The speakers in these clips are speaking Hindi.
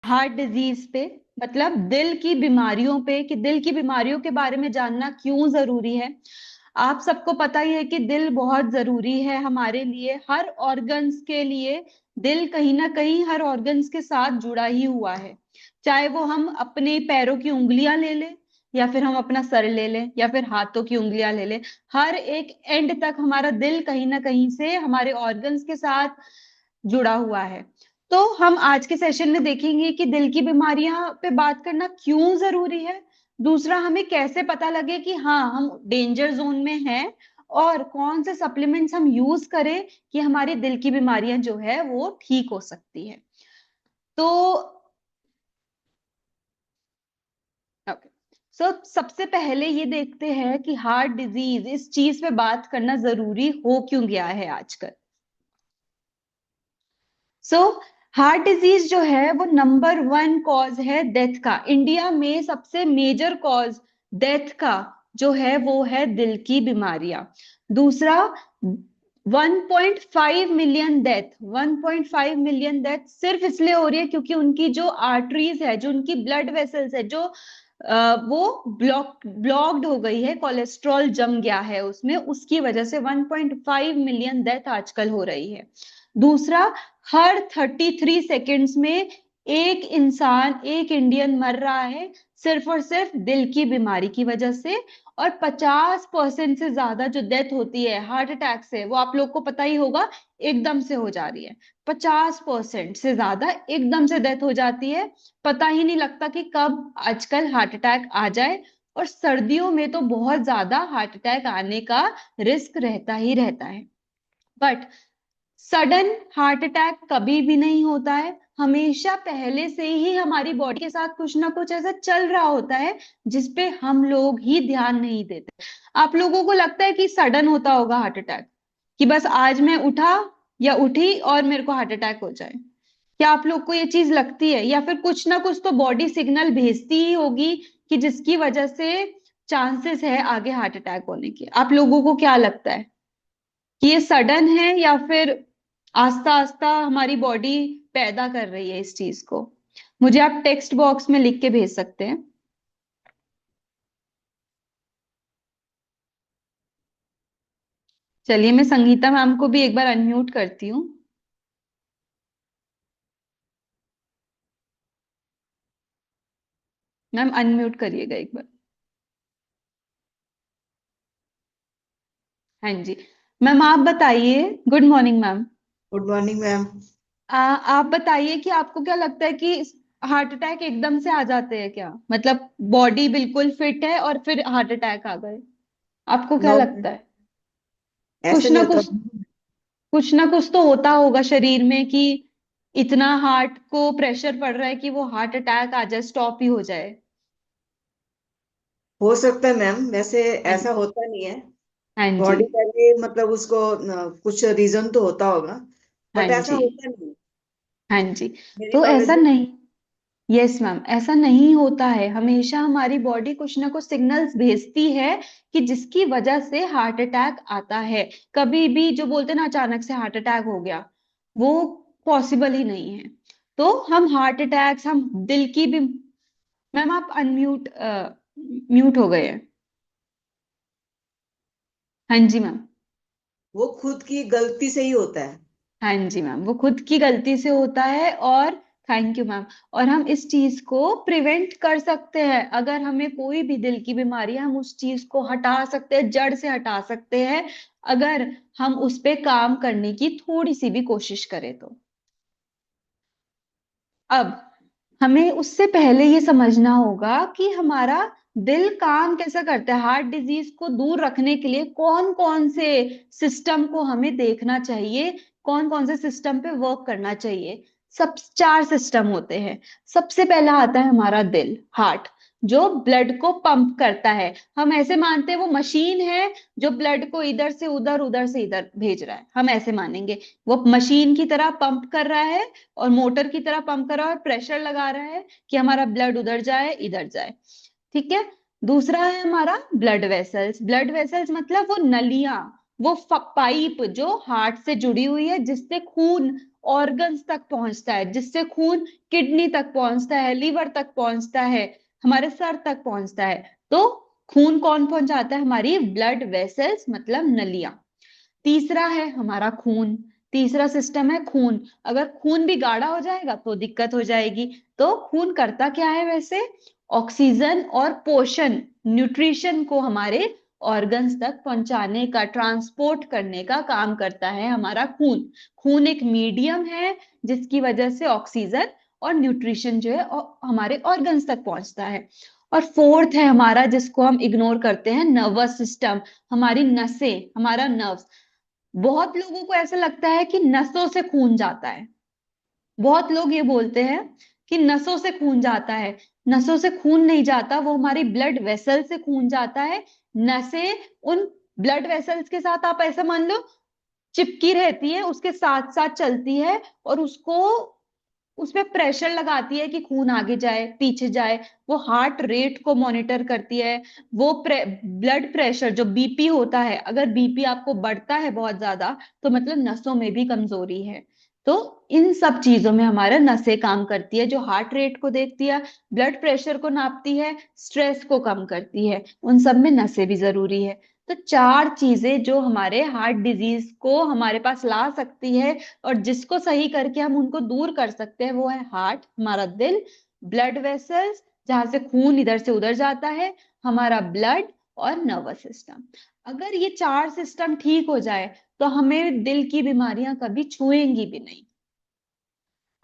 हार्ट डिजीज पे, मतलब दिल की बीमारियों पे, कि दिल की बीमारियों के बारे में जानना क्यों जरूरी है। आप सबको पता ही है कि दिल बहुत जरूरी है हमारे लिए, हर ऑर्गन्स के लिए। दिल कहीं ना कहीं हर ऑर्गन्स के साथ जुड़ा ही हुआ है। चाहे वो हम अपने पैरों की उंगलियां ले लें, या फिर हम अपना सर ले लें, या फिर हाथों की उंगलियां ले लें, हर एक एंड तक हमारा दिल कहीं ना कहीं से हमारे ऑर्गन्स के साथ जुड़ा हुआ है। तो हम आज के सेशन में देखेंगे कि दिल की बीमारियां पे बात करना क्यों जरूरी है। दूसरा, हमें कैसे पता लगे कि हाँ हम डेंजर जोन में हैं, और कौन से सप्लीमेंट्स हम यूज करें कि हमारी दिल की बीमारियां जो है वो ठीक हो सकती है। तो ओके, सो सबसे पहले ये देखते हैं कि हार्ट डिजीज इस चीज पे बात करना जरूरी हो क्यों गया है आजकल। सो हार्ट डिजीज जो है वो नंबर वन कॉज है डेथ का। इंडिया में सबसे मेजर कॉज डेथ का जो है वो है दिल की बीमारियां। दूसरा, 1.5 मिलियन डेथ, 1.5 मिलियन डेथ सिर्फ इसलिए हो रही है क्योंकि उनकी जो आर्टरीज है, जो उनकी ब्लड वेसल्स है, जो वो ब्लॉक्ड हो गई है, कोलेस्ट्रॉल जम गया है उसमें, उसकी वजह से 1.5 मिलियन डेथ आजकल हो रही है। दूसरा, हर 33 सेकेंड्स में एक इंसान, एक इंडियन मर रहा है सिर्फ और सिर्फ दिल की बीमारी की वजह से। और 50% से ज्यादा जो डेथ होती है हार्ट अटैक से, वो आप लोग को पता ही होगा, एकदम से हो जा रही है। 50% से ज्यादा एकदम से डेथ हो जाती है, पता ही नहीं लगता कि कब आजकल हार्ट अटैक आ जाए। और सर्दियों में तो बहुत ज्यादा हार्ट अटैक आने का रिस्क रहता ही रहता है। बट सडन हार्ट अटैक कभी भी नहीं होता है, हमेशा पहले से ही हमारी बॉडी के साथ कुछ ना कुछ ऐसा चल रहा होता है जिसपे हम लोग ही ध्यान नहीं देते। आप लोगों को लगता है कि सडन होता होगा हार्ट अटैक, कि बस आज मैं उठा या उठी और मेरे को हार्ट अटैक हो जाए? क्या आप लोग को ये चीज लगती है? या फिर कुछ ना कुछ तो बॉडी सिग्नल भेजती ही होगी कि जिसकी वजह से चांसेस है आगे हार्ट अटैक होने के। आप लोगों को क्या लगता है कि ये सडन है, या फिर आस्ता आस्ता हमारी बॉडी पैदा कर रही है इस चीज को? मुझे आप टेक्स्ट बॉक्स में लिख के भेज सकते हैं। चलिए, मैं संगीता मैम को भी एक बार अनम्यूट करती हूँ। मैम अनम्यूट करिएगा एक बार। हाँ जी। मैम आप बताइए। Good morning ma'am. Good morning ma'am. आप बताइए कि आपको क्या लगता है कि हार्ट अटैक एकदम से आ जाते हैं क्या? मतलब बॉडी बिल्कुल फिट है और फिर हार्ट अटैक आ गए? आपको क्या नो, लगता है? ऐसे कुछ नहीं ना होता। कुछ, कुछ ना कुछ तो होता होगा शरीर में कि इतना हार्ट को प्रेशर पड़ रहा है कि वो हार्ट अटैक आ जाए, स्टॉप ही हो जाए। हो सकता है मैम, वैसे हाँ ऐसा होता नहीं है। हाँ जी। बॉडी का भी मतलब उसको कुछ रीजन तो होता होगा, हाँ बट ऐसा जी। होता नहीं है हाँ जी। मेरी तो नॉलेज ऐसा में। नहीं, यस मैम, ऐसा नहीं होता है। हमेशा हमारी बॉडी कुछ ना कुछ सिग्नल्स भेजती है कि जिसकी वजह से हार्ट अटैक आता है। कभी भी जो बोलते हैं ना अचानक से हार्ट अटैक हो गया, वो पॉसिबल ही नहीं है। तो हम हार्ट अटैक्स, हम दिल की भी। मैम आप अनम्यूट, म्यूट हो गए हैं। हाँ जी मैम। वो खुद की गलती से ही होता है। हाँ जी मैम, वो खुद की गलती से होता है। और थैंक यू मैम। और हम इस चीज को प्रिवेंट कर सकते हैं। अगर हमें कोई भी दिल की बीमारी है, हम उस चीज को हटा सकते हैं, जड़ से हटा सकते हैं, अगर हम उस पे काम करने की थोड़ी सी भी कोशिश करें तो। अब हमें उससे पहले ये समझना होगा कि हमारा दिल काम कैसा करता है। हार्ट डिजीज को दूर रखने के लिए कौन कौन से सिस्टम को हमें देखना चाहिए, कौन कौन से सिस्टम पे वर्क करना चाहिए। सब 4 सिस्टम होते हैं। सबसे पहला आता है हमारा दिल, हार्ट, जो ब्लड को पंप करता है। हम ऐसे मानते हैं वो मशीन है जो ब्लड को इधर से उधर, उधर से इधर भेज रहा है। हम ऐसे मानेंगे वो मशीन की तरह पंप कर रहा है, और मोटर की तरह पंप कर रहा है, और प्रेशर लगा रहा है कि हमारा ब्लड उधर जाए, इधर जाए। ठीक है। दूसरा है हमारा ब्लड वेसल्स। ब्लड वेसल्स मतलब वो नलियां, वो पाइप जो हार्ट से जुड़ी हुई है, जिससे खून ऑर्गन्स तक पहुंचता है, जिससे खून किडनी तक पहुंचता है, लीवर तक पहुंचता है, हमारे सर तक पहुंचता है। तो खून कौन पहुंचाता है? हमारी ब्लड वेसल्स, मतलब नलियां। तीसरा है हमारा खून। तीसरा सिस्टम है खून। अगर खून भी गाढ़ा हो जाएगा तो दिक्कत हो जाएगी। तो खून करता क्या है वैसे? ऑक्सीजन और पोषण, न्यूट्रिशन को हमारे ऑर्गन्स तक पहुंचाने का, ट्रांसपोर्ट करने का काम करता है हमारा खून। खून एक मीडियम है जिसकी वजह से ऑक्सीजन और न्यूट्रिशन जो है हमारे ऑर्गन्स तक पहुंचता है। और फोर्थ है हमारा, जिसको हम इग्नोर करते हैं, नर्वस सिस्टम, हमारी नसें, हमारा नर्व्स। बहुत लोगों को ऐसा लगता है कि नसों से खून जाता है। बहुत लोग ये बोलते हैं कि नसों से खून जाता है। नसों से खून नहीं जाता, वो हमारी ब्लड वेसल से खून जाता है। नसें उन ब्लड वेसल्स के साथ, आप ऐसा मान लो, चिपकी रहती है, उसके साथ साथ चलती है और उसको, उसमें प्रेशर लगाती है कि खून आगे जाए पीछे जाए। वो हार्ट रेट को मॉनिटर करती है। वो ब्लड प्रेशर जो बीपी होता है, अगर बीपी आपको बढ़ता है बहुत ज्यादा, तो मतलब नसों में भी कमजोरी है। तो इन सब चीजों में हमारा नसें काम करती है, जो हार्ट रेट को देखती है, ब्लड प्रेशर को नापती है, स्ट्रेस को कम करती है। उन सब में नसें भी जरूरी है। तो चार चीजें जो हमारे हार्ट डिजीज को हमारे पास ला सकती है और जिसको सही करके हम उनको दूर कर सकते हैं, वो है हार्ट, हमारा दिल, ब्लड वेसल्स जहां से खून इधर से उधर जाता है, हमारा ब्लड, और नर्वस सिस्टम। अगर ये चार सिस्टम ठीक हो जाए तो हमें दिल की बीमारियां कभी छुएंगी भी नहीं।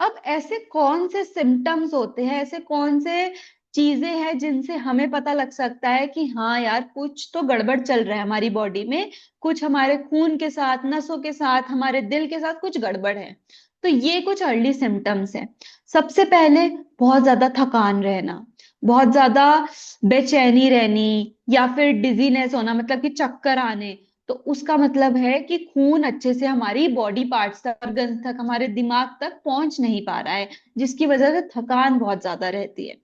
अब ऐसे कौन से सिम्टम्स होते हैं, ऐसे कौन से चीजें हैं जिनसे हमें पता लग सकता है कि हाँ यार, कुछ तो गड़बड़ चल रहा है हमारी बॉडी में, कुछ हमारे खून के साथ, नसों के साथ, हमारे दिल के साथ कुछ गड़बड़ है। तो ये कुछ अर्ली सिम्टम्स हैं। सबसे पहले, बहुत ज्यादा थकान रहना, बहुत ज्यादा बेचैनी रहनी, या फिर डिजीनेस होना, मतलब कि चक्कर आने। तो उसका मतलब है कि खून अच्छे से हमारी बॉडी पार्ट्स तक, ऑर्गन्स तक, हमारे दिमाग तक पहुंच नहीं पा रहा है, जिसकी वजह से थकान बहुत ज्यादा रहती है।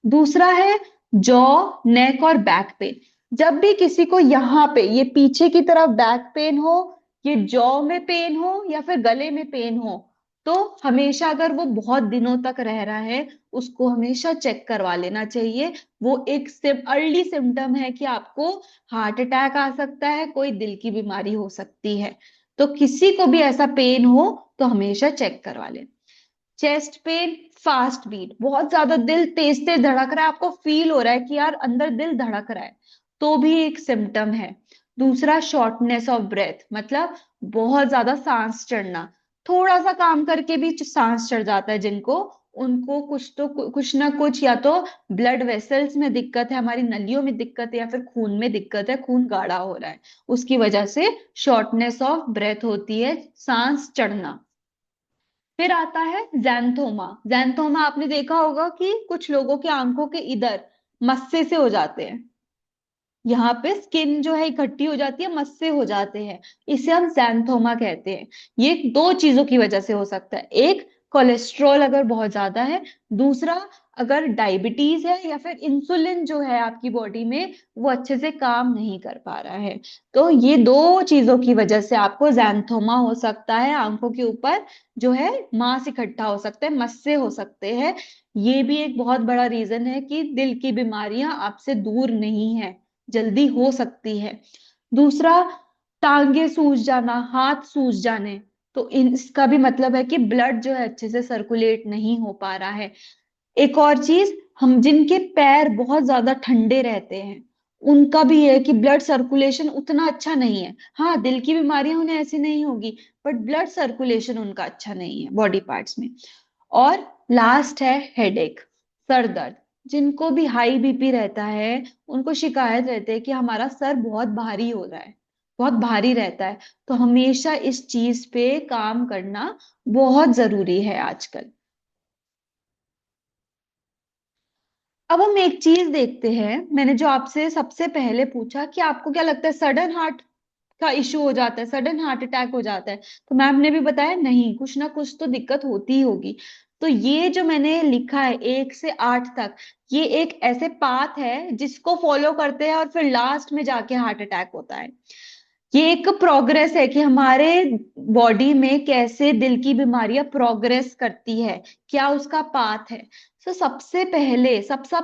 दूसरा है जॉ, नेक और बैक पेन। जब भी किसी को यहाँ पे, ये पीछे की तरफ बैक पेन हो, ये जॉ में पेन हो, या फिर गले में पेन हो, तो हमेशा, अगर वो बहुत दिनों तक रह रहा है, उसको हमेशा चेक करवा लेना चाहिए। वो एक अर्ली सिम्टम है कि आपको हार्ट अटैक आ सकता है, कोई दिल की बीमारी हो सकती है। तो किसी को भी ऐसा पेन हो तो हमेशा चेक करवा लें। चेस्ट पेन, फास्ट बीट, बहुत ज्यादा दिल तेज तेज धड़क रहा है, आपको फील हो रहा है कि यार अंदर दिल धड़क रहा है, तो भी एक सिम्टम है। दूसरा, शॉर्टनेस ऑफ ब्रेथ, मतलब बहुत ज्यादा सांस चढ़ना। थोड़ा सा काम करके भी सांस चढ़ जाता है जिनको, उनको कुछ तो कुछ ना कुछ, या तो ब्लड वेसल्स में दिक्कत है, हमारी नलियों में दिक्कत है, या फिर खून में दिक्कत है, खून गाढ़ा हो रहा है, उसकी वजह से शॉर्टनेस ऑफ ब्रेथ होती है, सांस चढ़ना। फिर आता है जैंथोमा। जैंथोमा आपने देखा होगा कि कुछ लोगों की आंखों के इधर मस्से से हो जाते हैं, यहाँ पे स्किन जो है इकट्ठी हो जाती है, मस्से हो जाते हैं, इसे हम जैंथोमा कहते हैं। ये दो चीजों की वजह से हो सकता है। एक, कोलेस्ट्रॉल अगर बहुत ज्यादा है। दूसरा, अगर डायबिटीज है, या फिर इंसुलिन जो है आपकी बॉडी में वो अच्छे से काम नहीं कर पा रहा है। तो ये दो चीजों की वजह से आपको जैंथोमा हो सकता है। आंखों के ऊपर जो है मांस इकट्ठा हो सकते हैं, मस्से हो सकते हैं। ये भी एक बहुत बड़ा रीजन है कि दिल की बीमारियां आपसे दूर नहीं है, जल्दी हो सकती है। दूसरा, टांगे सूज जाना, हाथ सूज जाने। तो इसका भी मतलब है कि ब्लड जो है अच्छे से सर्कुलेट नहीं हो पा रहा है। एक और चीज, हम जिनके पैर बहुत ज्यादा ठंडे रहते हैं, उनका भी है कि ब्लड सर्कुलेशन उतना अच्छा नहीं है। हाँ, दिल की बीमारियां उन्हें ऐसी नहीं होगी, बट ब्लड सर्कुलेशन उनका अच्छा नहीं है बॉडी पार्ट्स में। और लास्ट है हेडेक, सर दर्द। जिनको भी हाई बीपी रहता है, उनको शिकायत रहती है कि हमारा सर बहुत भारी हो रहा है, बहुत भारी रहता है। तो हमेशा इस चीज पे काम करना बहुत जरूरी है आजकल। अब हम एक चीज देखते हैं, मैंने जो आपसे सबसे पहले पूछा कि आपको क्या लगता है, सडन हार्ट का इशू हो जाता है, सडन हार्ट अटैक हो जाता है, तो मैम ने भी बताया नहीं, कुछ ना कुछ तो दिक्कत होती ही होगी। तो ये जो मैंने लिखा है 1 से 8 तक, ये एक ऐसे पाथ है जिसको फॉलो करते हैं और फिर लास्ट में जाके हार्ट अटैक होता है। ये एक प्रोग्रेस है कि हमारे बॉडी में कैसे दिल की बीमारियां प्रोग्रेस करती है, क्या उसका पाथ है। तो सबसे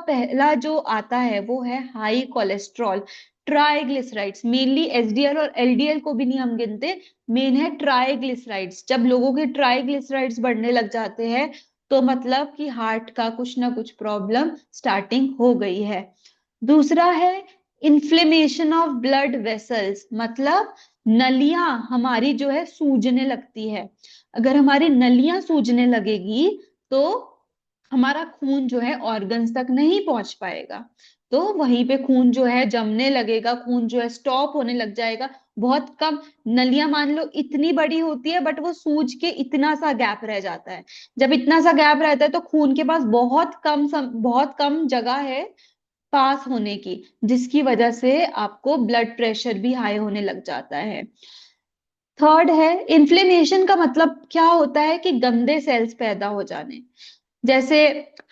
पहला जो आता है वो है high cholesterol, triglycerides. Mainly HDL और एलडीएल को भी नहीं हम गिनते, मेन है ट्राइग्लिसराइड्स। जब लोगों के ट्राइग्लिसराइड्स बढ़ने लग जाते हैं तो मतलब कि हार्ट का कुछ ना कुछ प्रॉब्लम स्टार्टिंग हो गई है। दूसरा है इन्फ्लेमेशन ऑफ ब्लड वेसल्स, मतलब नलियां हमारी जो है सूजने लगती है। अगर हमारी नलियां सूजने लगेगी तो हमारा खून जो है ऑर्गन्स तक नहीं पहुंच पाएगा, तो वहीं पे खून जो है जमने लगेगा, खून जो है स्टॉप होने लग जाएगा। बहुत कम नलियां मान लो इतनी बड़ी होती है बट वो सूज के इतना सा गैप रह जाता है। जब इतना सा गैप रहता है तो खून के पास बहुत कम जगह है पास होने की, जिसकी वजह से आपको ब्लड प्रेशर भी हाई होने लग जाता है। थर्ड है इन्फ्लेमेशन का मतलब क्या होता है कि गंदे सेल्स पैदा हो जाने। जैसे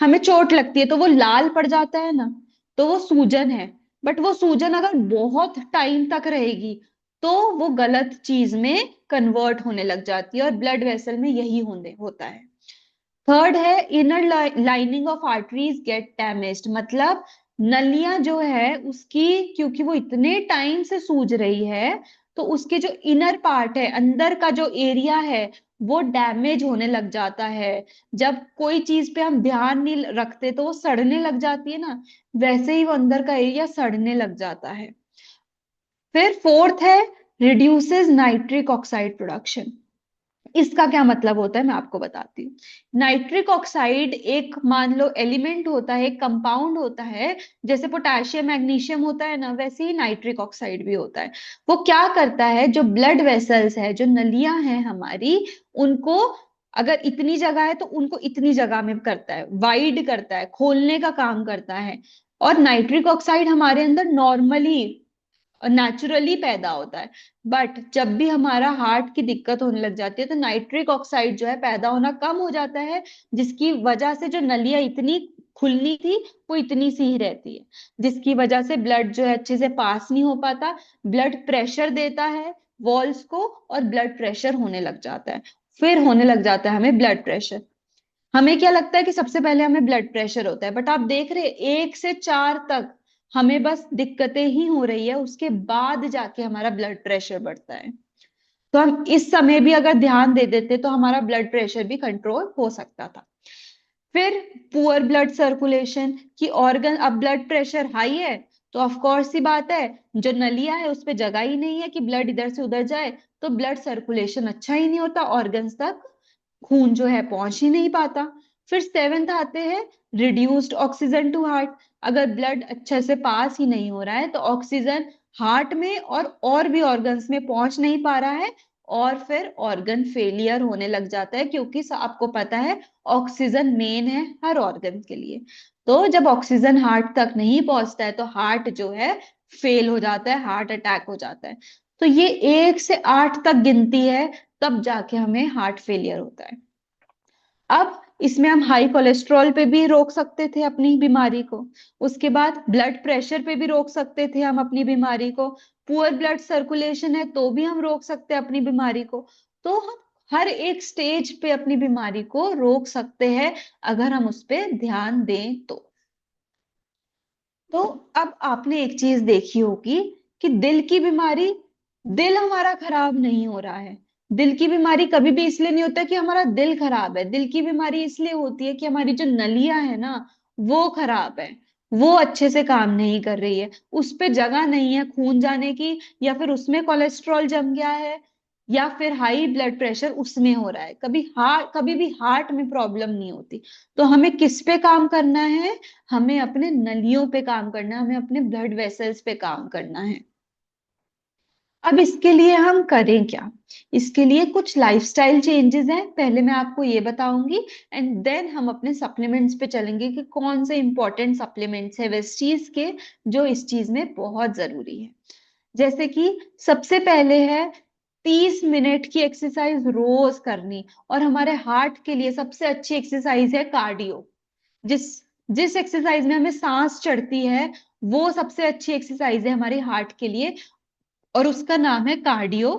हमें चोट लगती है तो वो लाल पड़ जाता है ना, तो वो सूजन है। बट वो सूजन अगर बहुत टाइम तक रहेगी तो वो गलत चीज में कन्वर्ट होने लग जाती है, और ब्लड वेसल में यही होने होता है। थर्ड है inner lining of arteries get damaged, मतलब नलियां जो है उसकी, क्योंकि वो इतने टाइम से सूज रही है तो उसके जो इनर पार्ट है, अंदर का जो एरिया है, वो डैमेज होने लग जाता है। जब कोई चीज पे हम ध्यान नहीं रखते तो वो सड़ने लग जाती है ना, वैसे ही वो अंदर का एरिया सड़ने लग जाता है। फिर फोर्थ है रिड्यूसेस नाइट्रिक ऑक्साइड प्रोडक्शन। इसका क्या मतलब होता है मैं आपको बताती हूँ। नाइट्रिक ऑक्साइड एक मान लो एलिमेंट होता है, एक कंपाउंड होता है। जैसे पोटेशियम मैग्नीशियम होता है ना, वैसे ही नाइट्रिक ऑक्साइड भी होता है। वो क्या करता है, जो ब्लड वेसल्स है, जो नलियां हैं हमारी, उनको अगर इतनी जगह है तो उनको इतनी जगह में करता है, वाइड करता है, खोलने का काम करता है। और नाइट्रिक ऑक्साइड हमारे अंदर नॉर्मली नेचुरली पैदा होता है। बट जब भी हमारा हार्ट की दिक्कत होने लग जाती है तो नाइट्रिक ऑक्साइड जो है पैदा होना कम हो जाता है, जिसकी वजह से जो नलियां इतनी खुलनी थी वो इतनी सी ही रहती है, जिसकी वजह से ब्लड जो है अच्छे से पास नहीं हो पाता। ब्लड प्रेशर देता है वॉल्स को और ब्लड प्रेशर होने लग जाता है। फिर होने लग जाता है हमें ब्लड प्रेशर। हमें क्या लगता है कि सबसे पहले हमें ब्लड प्रेशर होता है, बट आप देख रहे हैं 1 से 4 तक हमें बस दिक्कतें ही हो रही है, उसके बाद जाके हमारा ब्लड प्रेशर बढ़ता है। तो हम इस समय भी अगर ध्यान दे देते तो हमारा ब्लड प्रेशर भी कंट्रोल हो सकता था। फिर पुअर ब्लड सर्कुलेशन, की ऑर्गन, अब ब्लड प्रेशर हाई है तो ऑफ कोर्स सी बात है, जो नलियां है उस पे जगह ही नहीं है कि ब्लड इधर से उधर जाए, तो ब्लड सर्कुलेशन अच्छा ही नहीं होता, ऑर्गन्स तक खून जो है पहुंच ही नहीं पाता। फिर सेवेंथ आते हैं रिड्यूस्ड ऑक्सीजन टू हार्ट। अगर ब्लड अच्छे से पास ही नहीं हो रहा है तो ऑक्सीजन हार्ट में और भी ऑर्गन्स में पहुंच नहीं पा रहा है, और फिर ऑर्गन फेलियर होने लग जाता है, क्योंकि आपको पता है ऑक्सीजन मेन है हर ऑर्गन के लिए। तो जब ऑक्सीजन हार्ट तक नहीं पहुंचता है तो हार्ट जो है फेल हो जाता है, हार्ट अटैक हो जाता है। तो ये 1 से 8 तक गिनती है, तब जाके हमें हार्ट फेलियर होता है। अब इसमें हम हाई कोलेस्ट्रॉल पे भी रोक सकते थे अपनी बीमारी को, उसके बाद ब्लड प्रेशर पे भी रोक सकते थे हम अपनी बीमारी को, पुअर ब्लड सर्कुलेशन है तो भी हम रोक सकते हैं अपनी बीमारी को। तो हम हर एक स्टेज पे अपनी बीमारी को रोक सकते हैं अगर हम उस पर ध्यान दें तो। तो अब आपने एक चीज देखी होगी कि दिल की बीमारी, दिल हमारा खराब नहीं हो रहा है। दिल की बीमारी कभी भी इसलिए नहीं होता कि हमारा दिल खराब है, दिल की बीमारी इसलिए होती है कि हमारी जो नलियां है ना वो खराब है, वो अच्छे से काम नहीं कर रही है, उस पे जगह नहीं है खून जाने की, या फिर उसमें कोलेस्ट्रॉल जम गया है, या फिर हाई ब्लड प्रेशर उसमें हो रहा है। कभी भी हार्ट में प्रॉब्लम नहीं होती। तो हमें किस पे काम करना है, हमें अपने नलियों पे काम करना है, हमें अपने ब्लड वेसल्स पे काम करना है। अब इसके लिए हम करें क्या, इसके लिए कुछ लाइफस्टाइल चेंजेस हैं, पहले मैं आपको ये बताऊंगी, एंड देन हम अपने सप्लीमेंट्स पे चलेंगे कि कौन से इंपॉर्टेंट सप्लीमेंट्स है वेस्टीज के जो इस चीज में बहुत जरूरी है। जैसे कि सबसे पहले है 30 मिनट की एक्सरसाइज रोज करनी, और हमारे हार्ट के लिए सबसे अच्छी एक्सरसाइज है कार्डियो। जिस जिस एक्सरसाइज में हमें सांस चढ़ती है वो सबसे अच्छी एक्सरसाइज है हमारे हार्ट के लिए। और उसका नाम है कार्डियो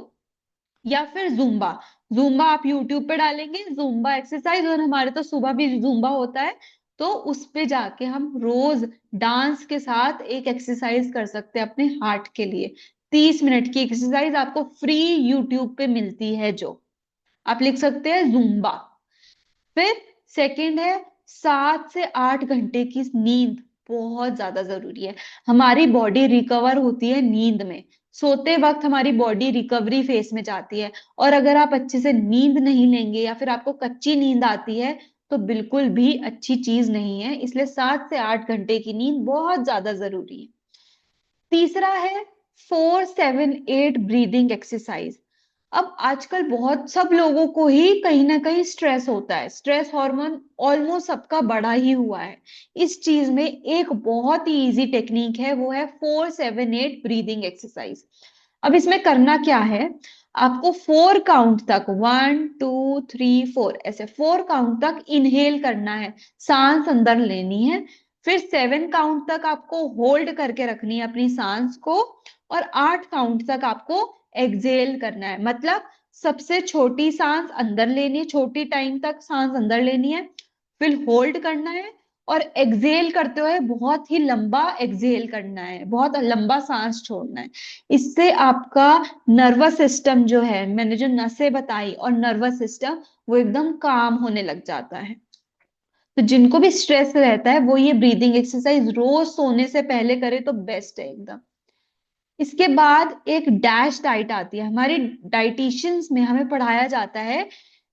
या फिर जुम्बा। जुम्बा आप यूट्यूब पे डालेंगे जुम्बा एक्सरसाइज, और हमारे तो सुबह भी जुम्बा होता है, तो उस पे जाके हम रोज डांस के साथ एक एक्सरसाइज कर सकते हैं अपने हार्ट के लिए। 30 मिनट की एक्सरसाइज आपको फ्री यूट्यूब पे मिलती है, जो आप लिख सकते हैं जुम्बा। फिर सेकंड है 7 से 8 घंटे की नींद, बहुत ज्यादा जरूरी है। हमारी बॉडी रिकवर होती है नींद में, सोते वक्त हमारी बॉडी रिकवरी फेस में जाती है। और अगर आप अच्छे से नींद नहीं लेंगे या फिर आपको कच्ची नींद आती है तो बिल्कुल भी अच्छी चीज नहीं है, इसलिए 7 से 8 घंटे की नींद बहुत ज्यादा जरूरी है। तीसरा है 4-7-8 ब्रीदिंग एक्सरसाइज। अब आजकल बहुत सब लोगों को ही कहीं ना कहीं स्ट्रेस होता है, स्ट्रेस हार्मोन ऑलमोस्ट सबका बढ़ा ही हुआ है। इस चीज में एक बहुत ही इजी टेक्निक है, वो है 4-7-8 ब्रीदिंग एक्सरसाइज। अब इसमें करना क्या है, आपको 4 काउंट तक, 1 2 3 4, ऐसे 4 काउंट तक इनहेल करना है, सांस अंदर लेनी है। फिर 7 काउंट तक आपको होल्ड करके रखनी है अपनी सांस को, और 8 काउंट तक आपको एक्सहेल करना है। मतलब सबसे छोटी सांस अंदर लेनी है, छोटी टाइम तक सांस अंदर लेनी है, फिर होल्ड करना है, और एक्सहेल करते हुए बहुत ही लंबा एक्सहेल करना है, बहुत लंबा सांस छोड़ना है। इससे आपका नर्वस सिस्टम जो है, मैंने जो नसें बताई, और नर्वस सिस्टम वो एकदम काम होने लग जाता है। तो जिनको भी स्ट्रेस रहता है वो ये ब्रीदिंग एक्सरसाइज रोज सोने से पहले करे तो बेस्ट है एकदम। इसके बाद एक डैश डाइट आती है, हमारी डाइटिशियंस में हमें पढ़ाया जाता है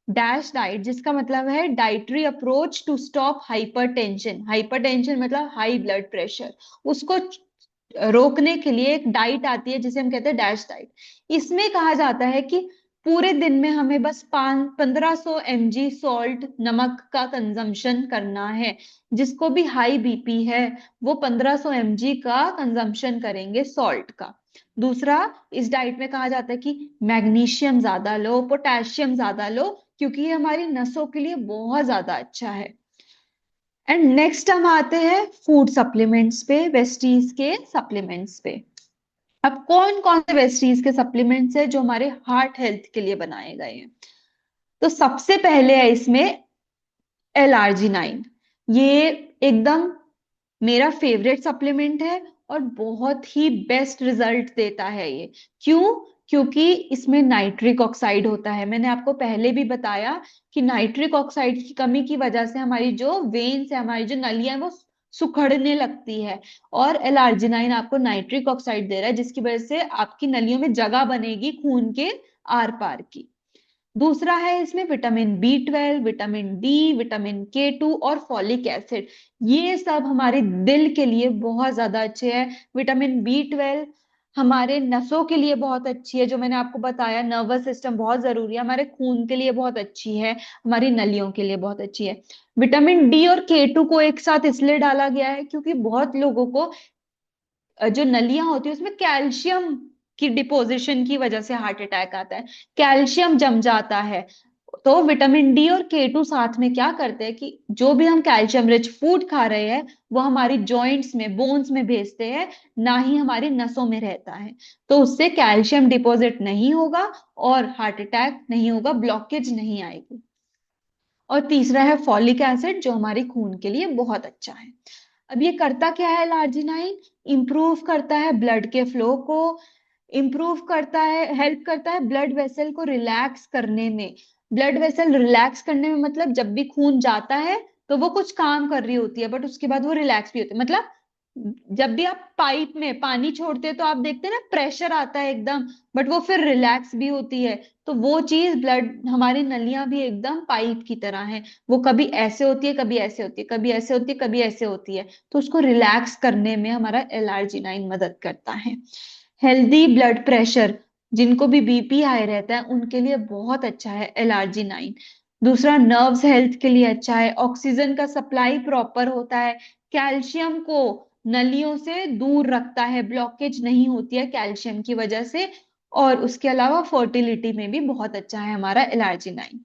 डैश डाइट, जिसका मतलब है dietary approach to stop hypertension. Hypertension मतलब हाई ब्लड प्रेशर, उसको रोकने के लिए एक डाइट आती है जिसे हम कहते हैं डैश डाइट। इसमें कहा जाता है कि पूरे दिन में हमें बस 1500 mg सॉल्ट, नमक का कंजम्पशन करना है। जिसको भी हाई बीपी है वो 1500 mg का कंजम्पशन करेंगे सॉल्ट का। दूसरा, इस डाइट में कहा जाता है कि मैग्नीशियम ज्यादा लो, पोटेशियम ज्यादा लो, क्योंकि ये हमारी नसों के लिए बहुत ज्यादा अच्छा है। एंड नेक्स्ट हम आते हैं फूड सप्लीमेंट्स पे, वेस्टीज के सप्लीमेंट्स पे। अब कौन कौन से वेस्टीज के सप्लीमेंट्स है जो हमारे हार्ट हेल्थ के लिए बनाए गए हैं। तो सबसे पहले है इसमें L-arginine। ये एकदम मेरा फेवरेट सप्लीमेंट है और बहुत ही बेस्ट रिजल्ट देता है ये। क्यों? क्योंकि इसमें नाइट्रिक ऑक्साइड होता है। मैंने आपको पहले भी बताया कि नाइट्रिक ऑक्साइड की कमी की वजह से हमारी जो वेन्स है, हमारी जो नलियां हैं, वो सुखड़ने लगती है। और L-arginine आपको नाइट्रिक ऑक्साइड दे रहा है, जिसकी वजह से आपकी नलियों में जगह बनेगी खून के आर पार की। दूसरा है इसमें vitamin B12, vitamin D, vitamin K2 और फॉलिक एसिड। ये सब हमारे दिल के लिए बहुत ज्यादा अच्छे हैं। विटामिन B12 हमारे नसों के लिए बहुत अच्छी है, जो मैंने आपको बताया, नर्वस सिस्टम बहुत जरूरी है, हमारे खून के लिए बहुत अच्छी है, हमारी नलियों के लिए बहुत अच्छी है। विटामिन D और K2 को एक साथ इसलिए डाला गया है क्योंकि बहुत लोगों को जो नलियां होती है उसमें कैल्शियम की डिपोजिशन की वजह से हार्ट अटैक आता है, कैल्शियम जम जाता है। तो विटामिन D और K2 साथ में क्या करते हैं कि जो भी हम कैल्शियम रिच फूड खा रहे हैं वो हमारी जॉइंट्स में, बोन्स में भेजते हैं, ना ही हमारी नसों में रहता है। तो उससे कैल्शियम डिपॉजिट नहीं होगा और हार्ट अटैक नहीं होगा, ब्लॉकेज नहीं आएगी। और तीसरा है फॉलिक एसिड, जो हमारे खून के लिए बहुत अच्छा है। अब ये करता क्या है लार्जिनाइन? इंप्रूव करता है ब्लड के फ्लो को, इंप्रूव करता है, हेल्प करता है ब्लड वेसल को रिलैक्स करने में। ब्लड वेसल रिलैक्स करने में मतलब जब भी खून जाता है तो वो कुछ काम कर रही होती है, बट उसके बाद वो रिलैक्स भी होती है। मतलब जब भी आप पाइप में पानी छोड़ते हैं तो आप देखते हैं ना, प्रेशर आता है एकदम, बट वो फिर रिलैक्स भी होती है। तो वो चीज ब्लड, हमारी नलियां भी एकदम पाइप की तरह है, वो कभी ऐसे होती है, कभी ऐसे होती है, कभी ऐसे होती है, कभी ऐसे होती है। तो उसको रिलैक्स करने में हमारा L-arginine मदद करता है। हेल्दी ब्लड प्रेशर, जिनको भी बीपी हाई रहता है उनके लिए बहुत अच्छा है L-arginine। दूसरा, नर्व्स हेल्थ के लिए अच्छा है, ऑक्सीजन का सप्लाई प्रॉपर होता है, कैल्शियम को नलियों से दूर रखता है, ब्लॉकेज नहीं होती है कैल्शियम की वजह से। और उसके अलावा फर्टिलिटी में भी बहुत अच्छा है हमारा L-arginine।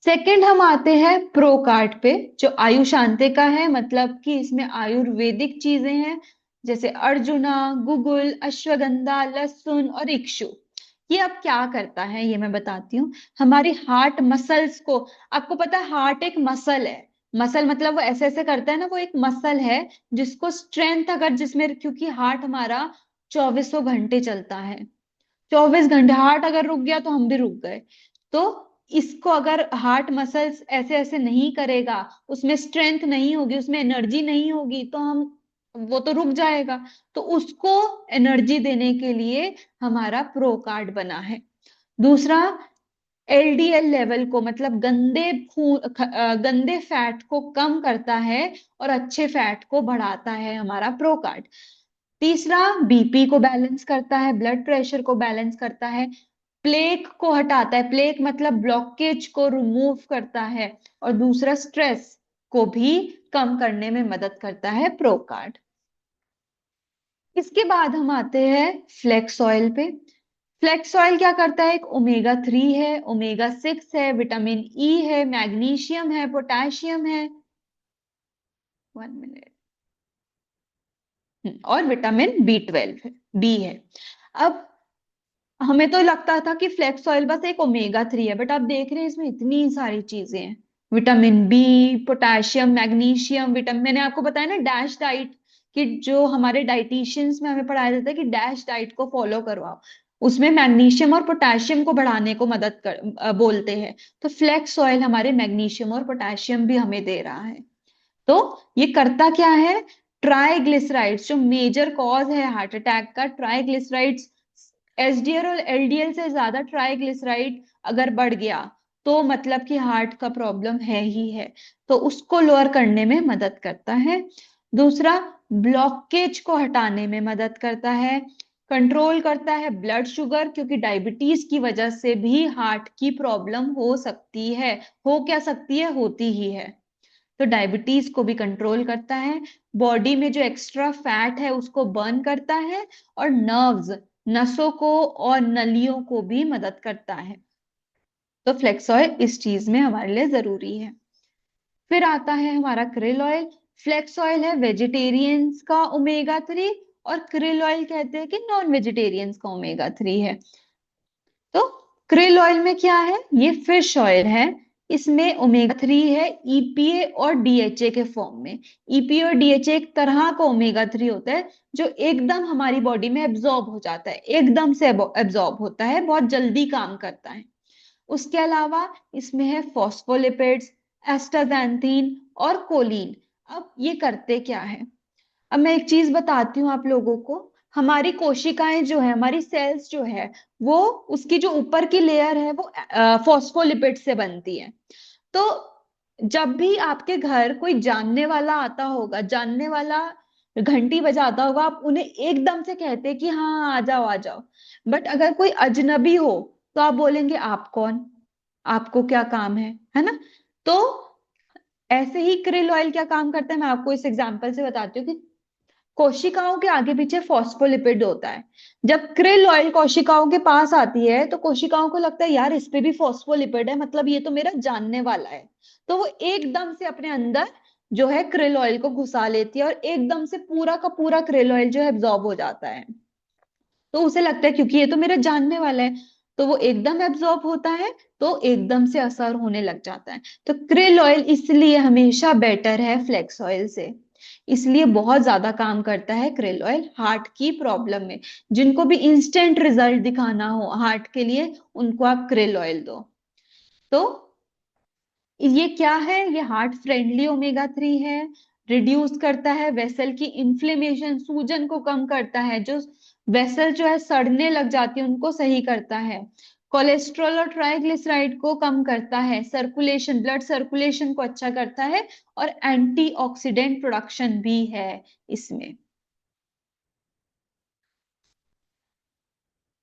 सेकंड हम आते हैं प्रो कार्ड पे, जो आयुषांते का है, मतलब कि इसमें आयुर्वेदिक चीजें हैं, जैसे अर्जुना, गुगुल, अश्वगंधा, लहसुन और इक्षु। ये अब क्या करता है ये मैं बताती हूँ। हमारी हार्ट मसल्स को, आपको पता है हार्ट एक मसल है, मसल मतलब वो ऐसे ऐसे करता है ना, वो एक मसल है जिसको स्ट्रेंथ अगर जिसमें, क्योंकि हार्ट हमारा 2400 घंटे चलता है, 24 घंटे हार्ट अगर रुक गया तो हम भी रुक गए। तो इसको अगर हार्ट मसल्स ऐसे ऐसे नहीं करेगा, उसमें स्ट्रेंथ नहीं होगी, उसमें एनर्जी नहीं होगी, तो हम, वो तो रुक जाएगा। तो उसको एनर्जी देने के लिए हमारा प्रो कार्ड बना है। दूसरा, एलडीएल लेवल को, मतलब गंदे फैट को कम करता है और अच्छे फैट को बढ़ाता है हमारा प्रो कार्ड। तीसरा, बीपी को बैलेंस करता है, ब्लड प्रेशर को बैलेंस करता है, प्लेक को हटाता है, प्लेक मतलब ब्लॉकेज को रिमूव करता है, और दूसरा स्ट्रेस को भी कम करने में मदद करता है प्रो कार्ड। इसके बाद हम आते हैं फ्लेक्स ऑयल पे। फ्लेक्स ऑयल क्या करता है, एक ओमेगा 3 है, ओमेगा 6 है, विटामिन ई है, मैग्नीशियम है, पोटेशियम है, 1 मिनट, और विटामिन बी 12 है, बी है। अब हमें तो लगता था कि फ्लेक्स ऑयल बस एक ओमेगा 3 है, बट आप देख रहे हैं इसमें इतनी सारी चीजें हैं, vitamin B, potassium, magnesium, vitamin, मैंने आपको बताया ना डैश डाइट, कि जो हमारे डाइटिशियंस में हमें पढ़ाया जाता है कि डैश डाइट को फॉलो करवाओ, उसमें मैग्नीशियम और पोटेशियम को बढ़ाने को बोलते हैं। तो फ्लेक्स ऑयल हमारे मैग्नीशियम और पोटेशियम भी हमें दे रहा है। तो ये करता क्या है, ट्राइग्लिसराइड्स जो मेजर कॉज है हार्ट अटैक का, ट्राइग्लिसराइड्स, एसडीएल और एलडीएल से ज्यादा ट्राइग्लिसराइड अगर बढ़ गया तो मतलब कि हार्ट का प्रॉब्लम है ही है, तो उसको लोअर करने में मदद करता है। दूसरा, ब्लॉकेज को हटाने में मदद करता है, कंट्रोल करता है ब्लड शुगर, क्योंकि डायबिटीज की वजह से भी हार्ट की प्रॉब्लम हो सकती है, हो क्या सकती है, होती ही है। तो डायबिटीज को भी कंट्रोल करता है, बॉडी में जो एक्स्ट्रा फैट है उसको बर्न करता है, और नर्व्स, नसों को और नलियों को भी मदद करता है। तो फ्लेक्स ऑयल इस चीज में हमारे लिए जरूरी है। फिर आता है हमारा क्रिल ऑयल। फ्लेक्स ऑयल है वेजिटेरियंस का ओमेगा 3, और क्रिल ऑयल कहते हैं कि नॉन वेजिटेरियंस का ओमेगा 3 है। तो क्रिल ऑयल में क्या है, ये फिश ऑयल है, इसमें ओमेगा 3 है, ईपीए और डीएचए के फॉर्म में। ईपीए और डीएचए एक तरह का ओमेगा 3 होता है जो एकदम हमारी बॉडी में एब्जॉर्ब हो जाता है, एकदम से एब्जॉर्ब होता है, बहुत जल्दी काम करता है। उसके अलावा इसमें है फॉस्फोलिपिड्स, एस्टाजेंथिन और कोलिन। अब ये करते क्या है, अब मैं एक चीज बताती हूँ आप लोगों को। हमारी कोशिकाएं जो है, हमारी सेल्स जो है, वो, उसकी जो ऊपर की लेयर है वो फॉस्फोलिपिड से बनती है। तो जब भी आपके घर कोई जानने वाला आता होगा, जानने वाला घंटी बजाता होगा, आप उन्हें एकदम से कहते हैं कि हाँ आ जाओ आ जाओ। बट अगर कोई अजनबी हो तो आप बोलेंगे आप कौन, आपको क्या काम है ना। तो ऐसे ही क्रिल ऑयल क्या काम करता है, मैं आपको इस एग्जांपल से बताती हूँ कि कोशिकाओं के आगे पीछे फॉस्फोलिपिड होता है। जब क्रिल ऑयल कोशिकाओं के पास आती है तो कोशिकाओं को लगता है यार इस पे भी फॉस्फोलिपिड है, मतलब ये तो मेरा जानने वाला है। तो वो एकदम से अपने अंदर जो है क्रिल ऑयल को घुसा लेती है, और एकदम से पूरा का पूरा क्रिल ऑयल जो है एब्जॉर्ब हो जाता है। तो उसे लगता है क्योंकि ये तो मेरा जानने वाला है, तो वो एकदम एब्जॉर्ब होता है, तो एकदम से असर होने लग जाता है। तो क्रिल ऑयल इसलिए हमेशा बेटर है फ्लेक्स ऑयल से, इसलिए बहुत ज्यादा काम करता है क्रिल ऑयल हार्ट की प्रॉब्लम में। जिनको भी इंस्टेंट रिजल्ट दिखाना हो हार्ट के लिए, उनको आप क्रिल ऑयल दो। तो ये क्या है, ये हार्ट फ्रेंडली ओमेगा 3 है, रिड्यूस करता है वेसल की इन्फ्लेमेशन, सूजन को कम करता है, जो वेसल जो है सड़ने लग जाती है उनको सही करता है, कोलेस्ट्रॉल और ट्राइग्लिसराइड को कम करता है, सर्कुलेशन, ब्लड सर्कुलेशन को अच्छा करता है, और एंटीऑक्सीडेंट प्रोडक्शन भी है इसमें।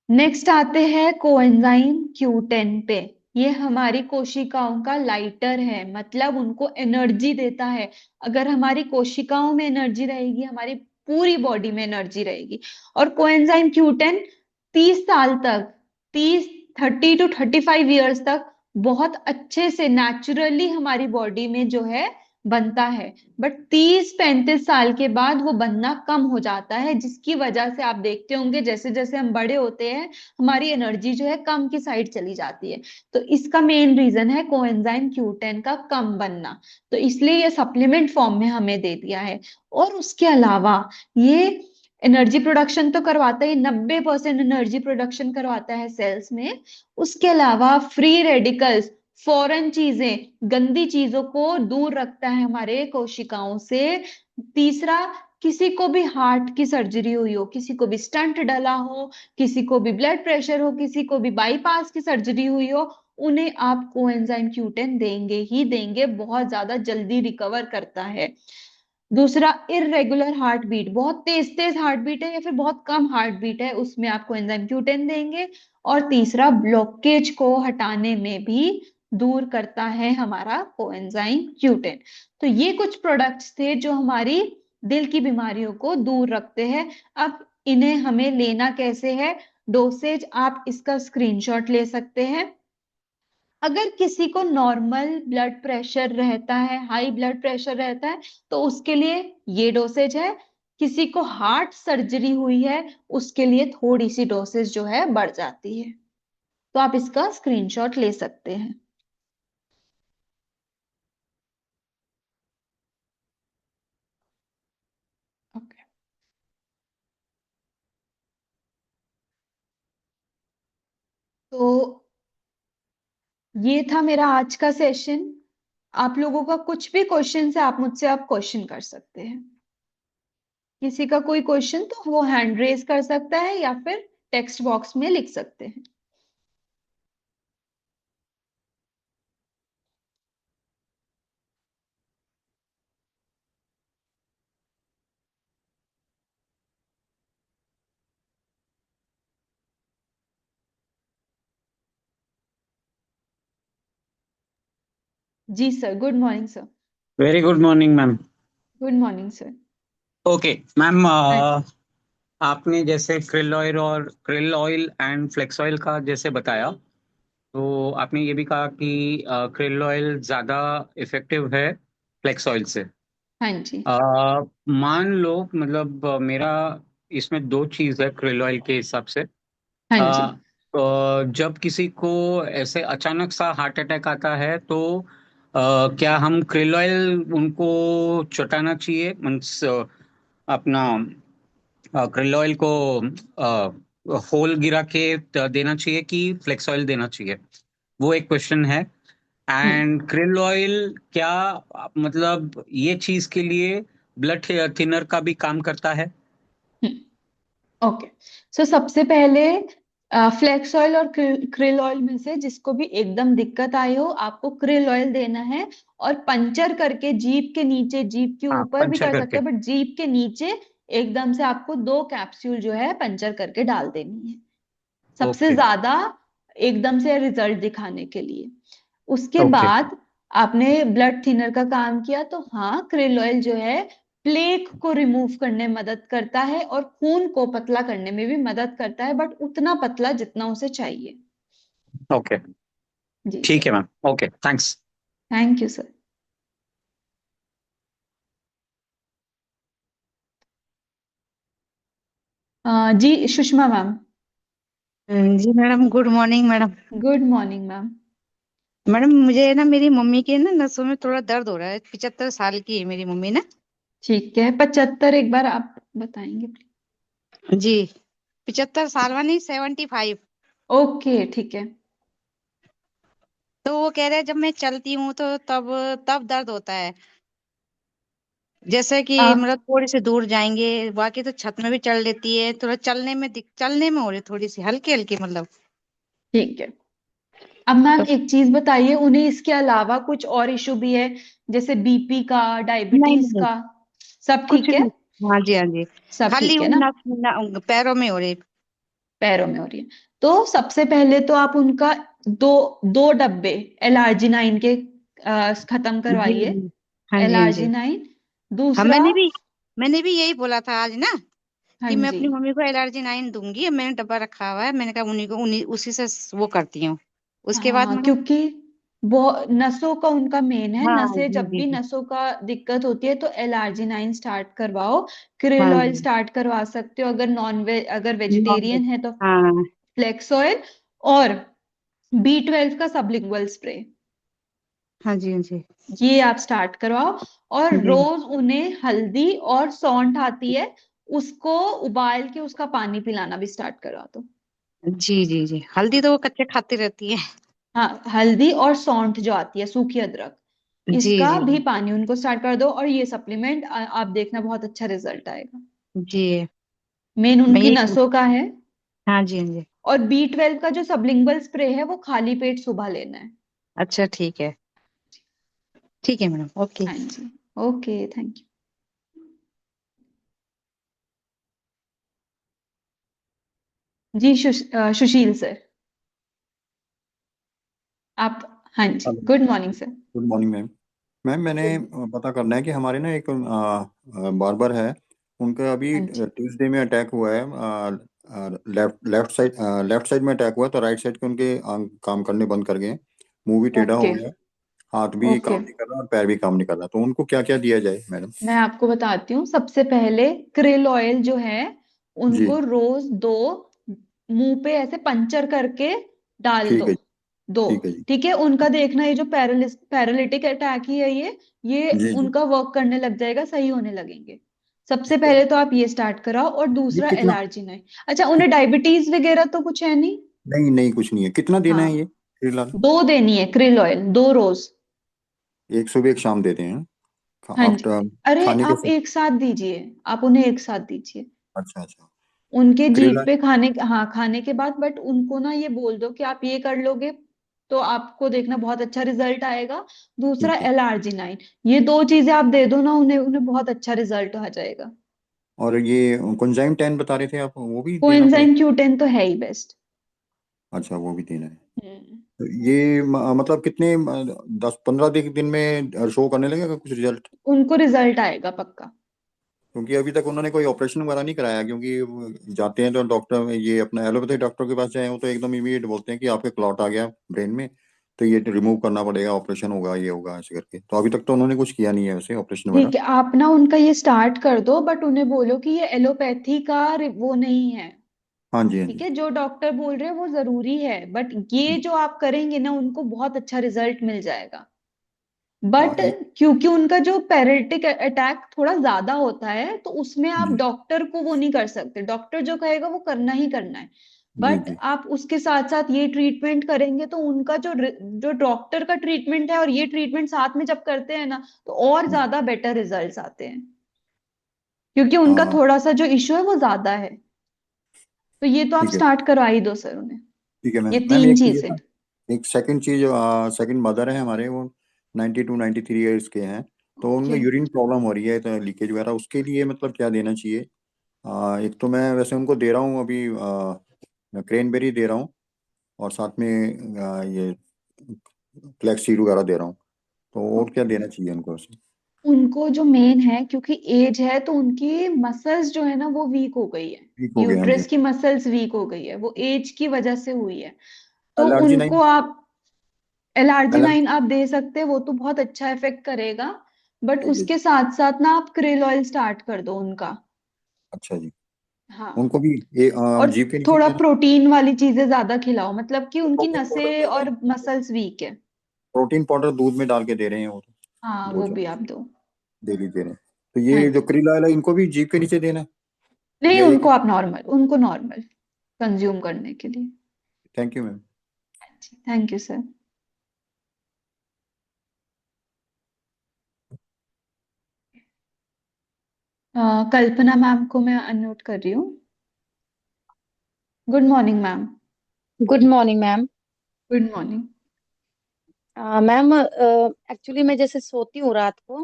नेक्स्ट आते हैं कोएंजाइम Q10 पे। ये हमारी कोशिकाओं का लाइटर है, मतलब उनको एनर्जी देता है। अगर हमारी कोशिकाओं में एनर्जी रहेगी, हमारी पूरी बॉडी में एनर्जी रहेगी। और कोएंजाइम Q10 30 साल तक, 30 to 35 ईयर्स तक बहुत अच्छे से नेचुरली हमारी बॉडी में जो है बनता है, बट 30-35 साल के बाद वो बनना कम हो जाता है, जिसकी वजह से आप देखते होंगे जैसे जैसे हम बड़े होते हैं हमारी एनर्जी जो है कम की साइड चली जाती है। तो इसका मेन रीजन है कोएंजाइम Q10 का कम बनना। तो इसलिए ये सप्लीमेंट फॉर्म में हमें दे दिया है। और उसके अलावा ये एनर्जी प्रोडक्शन तो करवाता ही, 90% एनर्जी प्रोडक्शन करवाता है सेल्स में। उसके अलावा फ्री रेडिकल्स, फॉरेन चीजें, गंदी चीजों को दूर रखता है हमारे कोशिकाओं से। तीसरा, किसी को भी हार्ट की सर्जरी हुई हो, किसी को भी स्टंट डला हो, किसी को भी ब्लड प्रेशर हो, किसी को भी बाईपास की सर्जरी हुई हो, उन्हें आप कोएंजाइम Q10 देंगे ही देंगे, बहुत ज्यादा जल्दी रिकवर करता है। दूसरा, इररेगुलर हार्ट बीट, बहुत तेज तेज हार्ट बीट है या फिर बहुत कम हार्ट बीट है, उसमें आपको एंजाइम Q10 देंगे। और तीसरा, ब्लॉकेज को हटाने में भी दूर करता है हमारा कोएंजाइम Q10। तो ये कुछ प्रोडक्ट्स थे जो हमारी दिल की बीमारियों को दूर रखते हैं। अब इन्हें हमें लेना कैसे है, डोसेज आप इसका स्क्रीनशॉट ले सकते हैं। अगर किसी को नॉर्मल ब्लड प्रेशर रहता है, हाई ब्लड प्रेशर रहता है, तो उसके लिए ये डोसेज है। किसी को हार्ट सर्जरी हुई है उसके लिए थोड़ी सी डोसेज जो है बढ़ जाती है। तो आप इसका स्क्रीनशॉट ले सकते हैं। ओके, तो ये था मेरा आज का सेशन। आप लोगों का कुछ भी क्वेश्चन है आप मुझसे आप क्वेश्चन कर सकते हैं। किसी का कोई क्वेश्चन तो वो हैंड रेज कर सकता है या फिर टेक्स्ट बॉक्स में लिख सकते हैं। जी sir, good morning sir. Very good morning ma'am. Good morning sir. Okay ma'am, हाँ। आपने जैसे krill oil and flax oil का जैसे बताया, तो आपने ये भी कहा कि krill ऑयल ज़्यादा इफेक्टिव है फ्लेक्स ऑयल से। हाँ जी। मान लो मतलब मेरा इसमें दो चीज़ है krill ऑयल के हिसाब से। हाँ जी। जब किसी को ऐसे अचानक सा हार्ट अटैक आता है तो क्या हम krill ऑयल उनको चटाना चाहिए, मीन्स अपना krill ऑयल को होल गिरा के देना चाहिए कि फ्लेक्स ऑयल देना चाहिए? वो एक क्वेश्चन है। हम्म। एंड krill ऑयल क्या मतलब ये चीज के लिए ब्लड थिनर का भी काम करता है? हम्म। ओके। सो सबसे पहले फ्लेक्स ऑयल और क्रिल ऑयल में से जिसको भी एकदम दिक्कत आई हो, आपको क्रिल ऑयल देना है। और पंचर करके जीप के नीचे, जीप के हाँ, ऊपर भी पंचर कर सकते करके। हैं, बट जीप के नीचे एकदम से आपको 2 कैप्सूल जो है पंचर करके डाल देनी है, सबसे ओके। ज्यादा एकदम से रिजल्ट दिखाने के लिए। उसके ओके। बाद आपने ब्लड थिनर का काम किया, तो हाँ, क्रिल ऑयल जो है प्लेक को रिमूव करने में मदद करता है और खून को पतला करने में भी मदद करता है, बट उतना पतला जितना उसे चाहिए। ओके, जी ठीक सर। है ma'am. Okay, thanks. Thank you sir. जी सुषमा मैम। जी madam, good morning madam. Good morning ma'am. Madam मुझे ना मेरी मम्मी के ना नसों में थोड़ा दर्द हो रहा है। 75 साल की है मेरी मम्मी ना। ठीक है, 75 एक बार आप बताएंगे प्लीज। जी, 75 साल वाली 75। ओके, ठीक है। तो वो कह रहे हैं जब मैं चलती हूँ तो तब तब दर्द होता है। जैसे कि आ, मतलब थोड़ी सी दूर जाएंगे, बाकी तो छत में भी चल लेती है। थोड़ा चलने में हो रही थोड़ी सी हल्की हल्की मतलब। ठीक है। अब मैम तो एक चीज बताइए, उन्हें इसके अलावा कुछ और इशू भी है, जैसे बीपी का, नहीं डायबिटीज नहीं, का? सब कुछ ठीक है? नहीं। हाँ जी, हाँ जी। सब खाली ठीक है वो ना? पैरों में हो रही। पैरों में हो रही है? तो सबसे पहले तो आप उनका दो दो डब्बे एलार्जिनाइन के खत्म जी करवाइए। जी। हाँ जी, हाँ जी। एलार्जिनाइन। हाँ, दूसरा, मैंने भी यही बोला था आज ना हाँ कि मैं जी, अपनी मम्मी को एलर्जी 9 दूंगी। अब मैंने डब्बा रखा हुआ है, मैंने कहा उन्हीं को उन्हीं उसी से वो करती हूँ। उसके बाद हाँ, मैडम। क्योंकि वो नसों का उनका मेन है, हाँ नसें जी जब जी भी जी। नसों का दिक्कत होती है तो L-arginine स्टार्ट करवाओ, क्रिल हाँ ऑयल जी। स्टार्ट करवा सकते हो, अगर अगर नॉन-वेज। वेजिटेरियन है तो हाँ। फ्लेक्स ऑयल, और B12 का सबलिंगुअल स्प्रे, हाँ जी हाँ जी। ये आप स्टार्ट करवाओ। और जी रोज उन्हें हल्दी और सौंठ आती है, उसको उबाल के उसका पानी पिलाना भी स्टार्ट करवा दो। जी जी जी, हल्दी तो वो कच्चे खाती रहती है। हाँ, हल्दी और सौंठ जो आती है, सूखी अदरक, जी इसका जी भी जी। पानी उनको स्टार्ट कर दो, और ये सप्लीमेंट आप देखना बहुत अच्छा रिजल्ट आएगा। जी मेन मैं उनकी ये। नसों का है। हाँ जी हाँ जी। और B12 का जो सबलिंगुअल स्प्रे है वो खाली पेट सुबह लेना है। अच्छा ठीक है। ठीक है मैडम, ओके। हाँ जी, ओके, थैंक यू। जी सुशील सर, आप, हाँ जी, hello. Good morning sir. Good morning ma'am. Ma'am मैंने गुड, पता करना है कि हमारे ना एक बार्बर है, उनका अभी हाँ जी, ट्यूसडे में अटैक हुआ है। लेफ्ट साइड में अटैक हुआ है, तो राइट साइड के उनके काम करने बंद कर गए, मुंह भी टेढ़ा हो ओके, गया, हाथ भी ओके, काम नहीं कर रहा और पैर भी काम नहीं कर रहा। तो उनको क्या क्या दिया जाए मैडम? मैं आपको बताती हूँ। सबसे पहले क्रिल ऑयल जो है, जी। उनको रोज दो मुंह पे ऐसे पंचर करके डाल ठीक दो, है जी। दो। ठीक है जी। ठीक है, उनका देखना, ये जो पैरालिटिक अटैक ही है ये जी जी। उनका वर्क करने लग जाएगा, सही होने लगेंगे। सबसे ठीक है। पहले तो आप ये स्टार्ट कराओ, और ये दूसरा कितना? एलार्जिन। अच्छा, कि, उन्हें डायबिटीज वगैरह तो कुछ है नहीं? नहीं नहीं, कुछ नहीं है। कितना देना है ये हाँ, फिलहाल? 2 देनी है क्रिल ऑयल, 2 रोज। एक सुबह एक शाम देते हैं हाँ जी, आफ्टर अरे खाने के आप समय? एक साथ दीजिए, आप उन्हें एक साथ दीजिए, अच्छा अच्छा। उनके जीभ करेला। पे खाने, हाँ, खाने के बाद। बट उनको ना ये बोल दो कि आप ये कर लोगे तो आपको देखना बहुत अच्छा रिजल्ट आएगा। दूसरा ठीक है। L-arginine, ये 2 चीजें आप दे दो ना उन्हें, उन्हें बहुत अच्छा रिजल्ट आ जाएगा। और ये कोंजाइम 10 बता रहे थे आप, वो भी देना पड़ेगा? कोएंजाइम Q10 तो है ही बेस्ट। अच्छा, वो भी देना है। हम्म, तो ये मतलब कितने 10-15 दिन में शो करने लगेगा कुछ रिजल्ट? उनको रिजल्ट आएगा पक्का। क्योंकि अभी तक उन्होंने कोई ऑपरेशन वगैरह नहीं कराया, क्योंकि वो जाते हैं तो डॉक्टर, ये अपना एलोपैथिक डॉक्टर के पास जाए वो तो एकदम इमीडिएट बोलते हैं कि आपके क्लॉट आ गया ब्रेन में, तो ये रिमूव करना पड़ेगा, ऑपरेशन होगा, ये होगा, ऐसे करके। तो अभी तक तो उन्होंने कुछ किया नहीं है वैसे ऑपरेशन वगैरह। ठीक है, आप ना उनका ये स्टार्ट कर दो, बट उन्हें बोलो कि ये एलोपैथी का वो नहीं है। हाँ जी हाँ ठीक जी। है, जो डॉक्टर बोल रहे हैं वो जरूरी है, बट ये जो आप करेंगे ना, उनको बहुत अच्छा रिजल्ट मिल जाएगा। हाँ बट एक। क्योंकि उनका जो पैरालिटिक अटैक थोड़ा ज्यादा होता है, तो उसमें आप जी डॉक्टर को वो नहीं कर सकते, डॉक्टर जो कहेगा वो करना ही करना है। जी बट जी। आप उसके साथ साथ ये ट्रीटमेंट करेंगे तो उनका जो डॉक्टर का ट्रीटमेंट है और ये ट्रीटमेंट साथ में जब करते हैं ना, तो और जी। ज्यादा बेटर रिजल्ट्स आते हैं, क्योंकि उनका हाँ थोड़ा सा जो इश्यू है वो ज्यादा है। तो ये तो आप ठीक है। स्टार्ट करवा ही दो सर उन्हें, ठीक है ये मैम। मैम 3 एक चीज़ चीजें। है, एक सेकंड चीज, सेकंड मदर है हमारे, वो 92-93 ईयर्स के हैं। तो उनमें ओके, यूरिन प्रॉब्लम हो रही है, तो लीकेज वगैरह, उसके लिए मतलब क्या देना चाहिए? एक तो मैं वैसे उनको दे रहा हूँ अभी क्रेनबेरी दे रहा हूँ, और साथ में ये फ्लैक्स सीड वगैरह दे रहा हूँ। तो और क्या ओके। देना चाहिए उनको वैसे? उनको जो मेन है, क्योंकि एज है तो उनकी मसल्स जो है ना वो वीक हो गई है, ठीक हो गया, हाँ जी। यूट्रस की मसल्स वीक हो गई है, वो एज की वजह से हुई है। तो एलर्जी नहीं? उनको आप एलर्जी। L-arginine आप दे सकते हैं, वो तो बहुत अच्छा इफेक्ट करेगा। बट ठीक है जी। उसके साथ साथ ना आप क्रिल ऑयल स्टार्ट कर दो उनका। अच्छा जी। हाँ, उनको भी ये और जीभ के नीचे थोड़ा देना? प्रोटीन वाली चीजें ज्यादा खिलाओ, मतलब कि उनकी प्रोटीन पाउडर नसें दे रहे और हैं। मसल्स वीक है। प्रोटीन पाउडर दूध में डाल के दे रहे हैं वो तो, हाँ, दो वो भी चम्मच आप दो। डेली दे रहे हैं। तो हाँ ये जो जी, क्रील ऑयल है, इनको भी जीभ के नीचे देना है नहीं, या ये उनको किस? आप नॉर्मल, उनको नॉर्मल कंज्यूम करने के लिए। Thank you ma'am. Thank you sir. Kalpana ma'am को मैं अनम्यूट कर रही हूँ। Good morning ma'am. Good morning ma'am. Good morning. Ma'am actually मैं जैसे सोती हूँ रात को,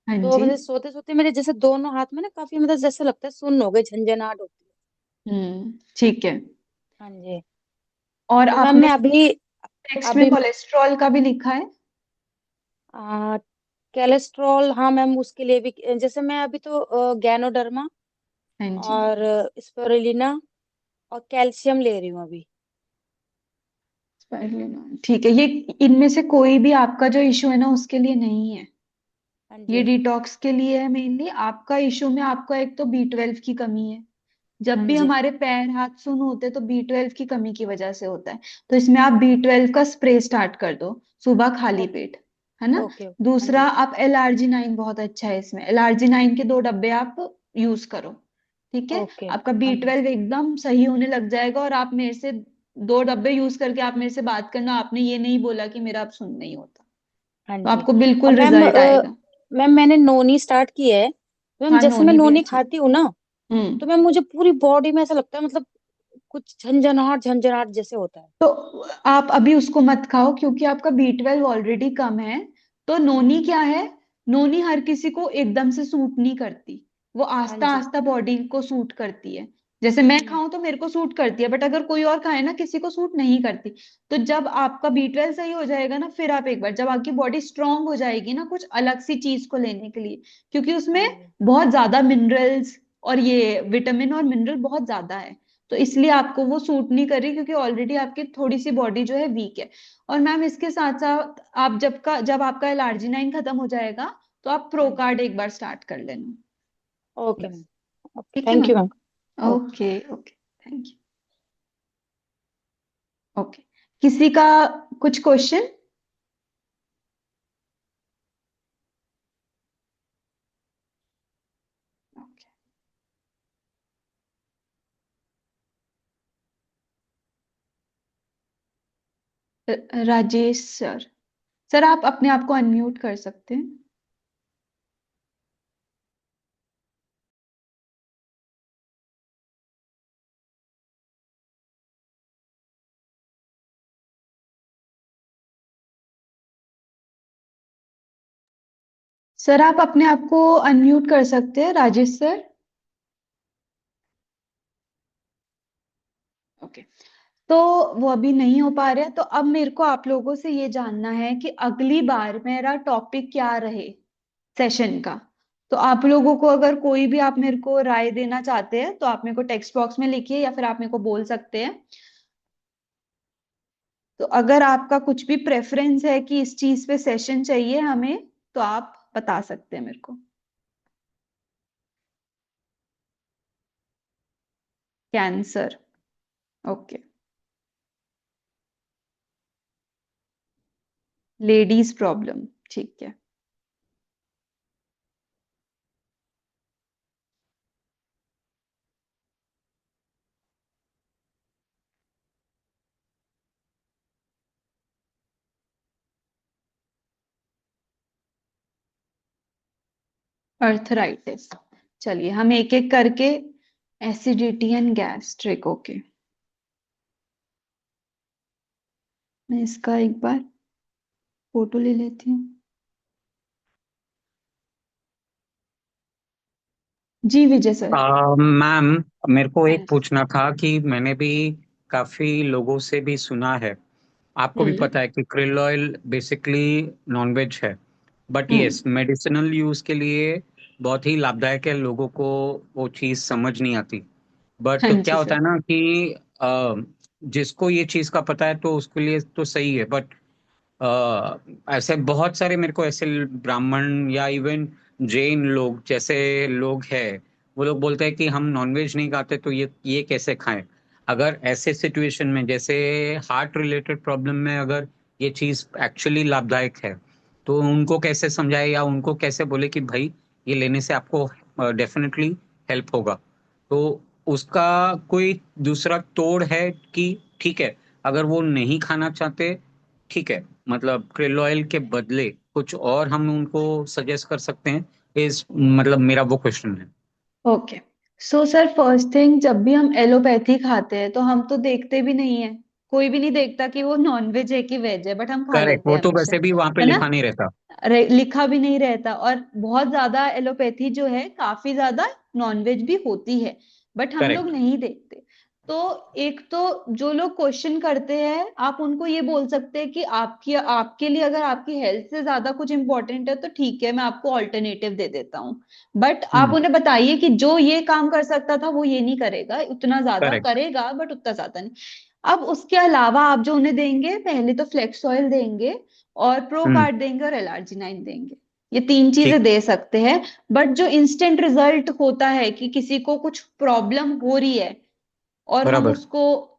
हाँ तो जी, मुझे सोते सोते मेरे जैसे दोनों हाथ में ना काफी मतलब जैसे लगता है सुन्न हो गए, झंझनाहट होती ठीक है। है। हाँ जी। और तो मैम आपने मैं अभी टेक्स्ट में अभी कोलेस्ट्रॉल का भी लिखा है? कैलेस्ट्रॉल, हाँ मैम उसके लिए भी जैसे मैं अभी तो गैनोडर्मा हाँ जी, और स्पिरुलिना और कैल्शियम ले रही हूँ अभी। कर लेना, ठीक है। ये इनमें से कोई भी आपका जो इशू है ना उसके लिए नहीं है, हाँ ये जी। डिटॉक्स के लिए है मेनली। आपका इशू में आपका एक तो B12 की कमी है। जब हाँ भी जी। हमारे पैर हाथ सुन्न होते हैं तो B12 की कमी की वजह से होता है। तो इसमें आप B12 का स्प्रे स्टार्ट कर दो सुबह खाली ओके पेट, है ना। ओके। हाँ दूसरा जी। आप LRG9 बहुत अच्छा है इसमें, LRG9 के 2 डब्बे आप यूज करो, ठीक है। ओके। आपका हाँ जी। B12 एकदम सही होने लग जाएगा। और आप मेरे से 2 डब्बे यूज करके आप मेरे से बात करना, आपने ये नहीं बोला कि मेरा अब सुन नहीं होता, हाँ तो जी। आपको और बिल्कुल मैम रिजल्ट आएगा। मैम मैंने नोनी स्टार्ट की है। मैम हाँ, जैसे मैं नोनी भी नोनी अच्छा है। खाती हूँ ना, हम्म। तो मैम मुझे पूरी बॉडी में ऐसा लगता है, मतलब कुछ झंझनाहट झंझनाहट जैसे होता है। तो आप अभी उसको मत खाओ क्योंकि आपका B12 ऑलरेडी कम है। तो नोनी क्या है, नोनी हर किसी को एकदम से सूट नहीं करती, वो हाँ आस्ता जी। आस्ता बॉडी को सूट करती है। जैसे मैं हम्म। खाऊं तो मेरे को सूट करती है, बट अगर कोई और खाए ना किसी को सूट नहीं करती। तो जब आपका B12 सही हो जाएगा ना, फिर आप एक बार जब आपकी बॉडी स्ट्रांग हो जाएगी ना कुछ अलग सी चीज को लेने के लिए, क्योंकि हाँ उसमें जी। बहुत ज्यादा मिनरल्स और ये विटामिन और मिनरल बहुत ज्यादा है, तो इसलिए आपको वो सूट नहीं कर रही क्योंकि ऑलरेडी आपकी थोड़ी सी बॉडी जो है वीक है। और मैम इसके साथ साथ आप जब आपका LRG9 खत्म हो जाएगा तो आप हाँ जी। प्रोकार्ड एक बार स्टार्ट कर लेना। ओके बस, मैम। ओके, ठीक है thank ma'am. You ma'am. Okay. Okay okay, thank you. Okay, किसी का कुछ क्वेश्चन? राजेश सर, सर आप अपने आप को अनम्यूट कर सकते हैं। सर आप अपने आप को अनम्यूट कर सकते हैं, राजेश सर। ओके, तो वो अभी नहीं हो पा रहा है। तो अब मेरे को आप लोगों से ये जानना है कि अगली बार मेरा टॉपिक क्या रहे सेशन का। तो आप लोगों को अगर कोई भी आप मेरे को राय देना चाहते हैं तो आप मेरे को टेक्स्ट बॉक्स में लिखिए या फिर आप मेरे को बोल सकते हैं। तो अगर आपका कुछ भी प्रेफरेंस है कि इस चीज पे सेशन चाहिए हमें, तो आप बता सकते हैं मेरे को। Cancer, okay. लेडीज प्रॉब्लम, ठीक है। अर्थराइटिस, चलिए हम एक एक करके। Acidity and gastric, okay. मैं इसका एक बार फोटो ले लेती हूँ। जी विजय सर। मैम, मेरे को एक हाँ। पूछना था कि मैंने भी काफी लोगों से भी सुना है, आपको भी हम्म। पता है कि krill ऑयल बेसिकली नॉनवेज है, but hmm. Yes medicinal use के लिए बहुत ही लाभदायक है। लोगों को वो चीज समझ नहीं आती। हाँ बट क्या जी होता सर। है ना कि जिसको ये चीज का पता है तो उसके लिए तो सही है, बट ऐसे बहुत सारे मेरे को ऐसे ब्राह्मण या इवन जैन लोग जैसे लोग हैं, वो लोग बोलते हैं कि हम नॉनवेज नहीं खाते तो ये कैसे खाएं। अगर ऐसे सिचुएशन में जैसे हार्ट रिलेटेड प्रॉब्लम में अगर ये चीज एक्चुअली लाभदायक है, तो उनको कैसे समझाए या उनको कैसे बोले कि भाई ये लेने से आपको डेफिनेटली हेल्प होगा। तो उसका कोई दूसरा तोड़ है कि ठीक है, अगर वो नहीं खाना चाहते, ठीक है, मतलब krill ऑयल के बदले कुछ और हम उनको सजेस्ट कर सकते हैं, इस मतलब मेरा वो क्वेश्चन है। Okay, so sir first thing, जब भी हम एलोपैथी खाते हैं तो हम तो देखते भी नहीं है, कोई भी नहीं देखता कि वो नॉन वेज है कि वेज है, बट हम खा करेक्ट, लेते वो हैं तो हमेशा, वैसे भी वहां पे है ना। लिखा नहीं रहता। लिखा भी नहीं रहता, और बहुत ज्यादा एलोपैथी जो है काफी ज्यादा नॉनवेज भी होती है, बट हम लोग करेक्ट। नहीं देखते। तो एक तो जो लोग क्वेश्चन करते हैं आप उनको ये बोल सकते हैं कि आपकी आपके लिए अगर आपकी हेल्थ से ज्यादा कुछ इंपॉर्टेंट है तो ठीक है, मैं आपको ऑल्टरनेटिव दे देता हूँ। बट आप हम्म। उन्हें बताइए कि जो ये काम कर सकता था वो ये नहीं करेगा, उतना ज्यादा करेक्ट। करेगा बट उतना ज्यादा नहीं। अब उसके अलावा आप जो उन्हें देंगे, पहले तो फ्लेक्स ऑयल देंगे और प्रोकार्ड देंगे और एलार्जिनाइन देंगे। ये 3 ठीक। चीजें दे सकते हैं। बट जो इंस्टेंट रिजल्ट होता है कि किसी को कुछ प्रॉब्लम हो रही है और हम बराबर। उसको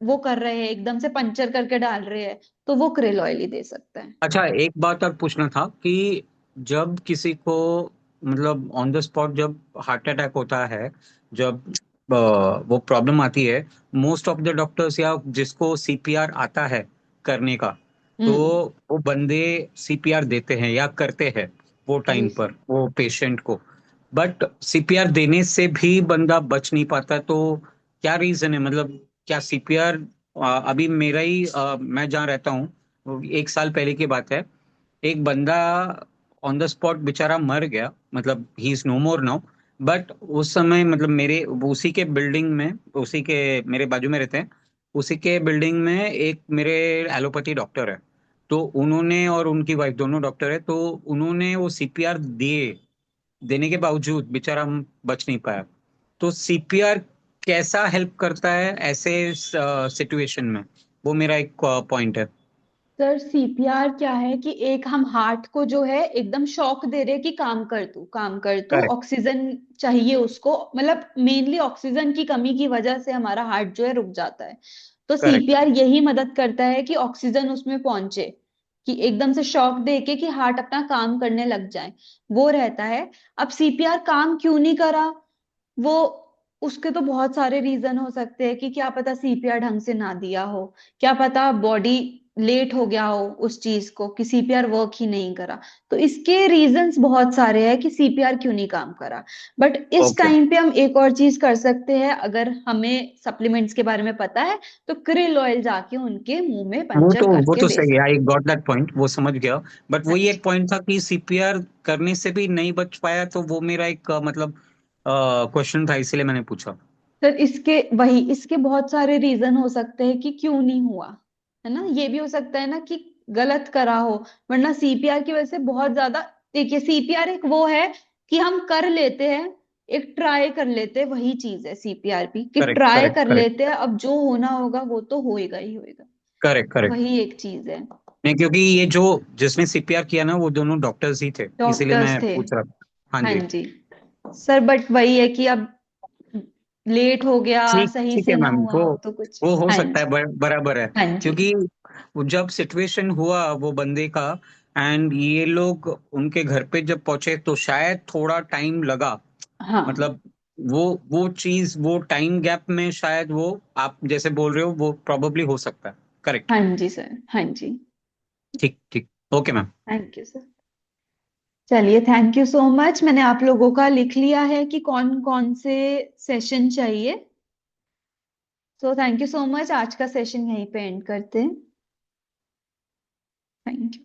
वो कर रहे हैं, एकदम से पंचर करके डाल रहे हैं, तो वो krill ऑयल ही दे सकता है। अच्छा, एक बात और पूछना था कि जब किसी को मतलब ऑन द स्पॉट जब हार्ट अटैक होता है, जब वो प्रॉब्लम आती है, मोस्ट ऑफ द डॉक्टर्स या जिसको सीपीआर आता है करने का, तो हम्म। वो बंदे सीपीआर देते हैं या करते हैं वो जी टाइम सर। पर वो पेशेंट को। बट सीपीआर देने से भी बंदा बच नहीं पाता, तो क्या रीजन है? मतलब क्या सीपीआर, अभी मेरा ही मैं जहाँ रहता हूँ, वो 1 साल पहले की बात है, एक बंदा ऑन द स्पॉट बेचारा मर गया, मतलब he is no more now. But उस समय मतलब मेरे उसी के बिल्डिंग में, उसी के मेरे बाजू में रहते हैं, उसी के बिल्डिंग में एक मेरे एलोपैथी डॉक्टर है। तो उन्होंने और उनकी वाइफ दोनों डॉक्टर है, तो उन्होंने वो सीपीआर देने के बावजूद बेचारा बच नहीं पाया। तो सीपीआर कैसा हेल्प करता है ऐसे सिचुएशन में, वो मेरा एक पॉइंट है। सर सीपीआर क्या है कि एक हम हार्ट को जो है एकदम शॉक दे रहे हैं कि काम कर तू, काम कर तू, करेक्ट। ऑक्सीजन चाहिए उसको, मतलब मेनली ऑक्सीजन की कमी की वजह से हमारा हार्ट जो है रुक जाता है। तो करेक्ट। सीपीआर यही मदद करता है कि ऑक्सीजन उसमें पहुंचे, कि एकदम से शॉक दे के कि हार्ट अपना काम करने लग जाए, वो रहता है। अब सीपीआर काम क्यों नहीं करा, वो उसके तो बहुत सारे रीजन हो सकते हैं कि क्या पता सीपीआर ढंग से ना दिया हो, क्या पता बॉडी लेट हो गया हो उस चीज को कि सीपीआर वर्क ही नहीं करा। तो इसके रीजंस बहुत सारे हैं कि सीपीआर क्यों नहीं काम करा। बट इस ओके। टाइम पे हम एक और चीज कर सकते हैं, अगर हमें सप्लीमेंट्स के बारे में पता है तो krill ऑयल जाके उनके मुंह में पंचर वो करके तो दे सही है, आई सकते हैं। गॉट दैट पॉइंट, वो समझ गया। बट हाँ वही जी। एक पॉइंट था कि सीपीआर करने से भी नहीं बच पाया, तो वो मेरा एक मतलब क्वेश्चन था, इसीलिए मैंने पूछा। सर इसके बहुत सारे रीजन हो सकते हैं कि क्यों नहीं हुआ, है ना। ये भी हो सकता है ना कि गलत करा हो, वरना सीपीआर की वजह से बहुत ज्यादा। देखिए सीपीआर एक वो है कि हम कर लेते हैं, एक ट्राई कर लेते हैं, वही चीज है सीपीआर भी कि करेक्ट, ट्राई करेक्ट, कर करेक्ट, लेते हैं, अब जो होना होगा वो तो होएगा ही होएगा। Correct, correct. वही एक चीज है। नहीं, क्योंकि ये जो जिसने सीपीआर किया ना, वो दोनों डॉक्टर्स ही थे, इसीलिए डॉक्टर्स मैं थे। पूछ रहा था। हाँ हाँ जी। जी। सर बट वही है कि अब लेट हो गया, ठीक, सही ठीक है से ना मैम, हुआ हो तो कुछ। वो हो हाँ सकता है, जी। बराबर है। हाँ जी। क्योंकि वो जब सिचुएशन हुआ वो बंदे का, एंड ये लोग उनके घर पे जब पहुंचे, तो शायद थोड़ा टाइम लगा। हाँ। मतलब वो चीज, वो टाइम गैप में शायद वो, आप जैसे बोल रहे हो, वो प्रोबेबली हो सकता है। करेक्ट। हाँ जी सर। हाँ जी। ठीक, ठीक। Okay ma'am. Thank you sir. चलिए, थैंक यू सो मच। मैंने आप लोगों का लिख लिया है कि कौन कौन से सेशन चाहिए। So thank you so much. आज का सेशन यहीं पे एंड करते हैं। Thank you.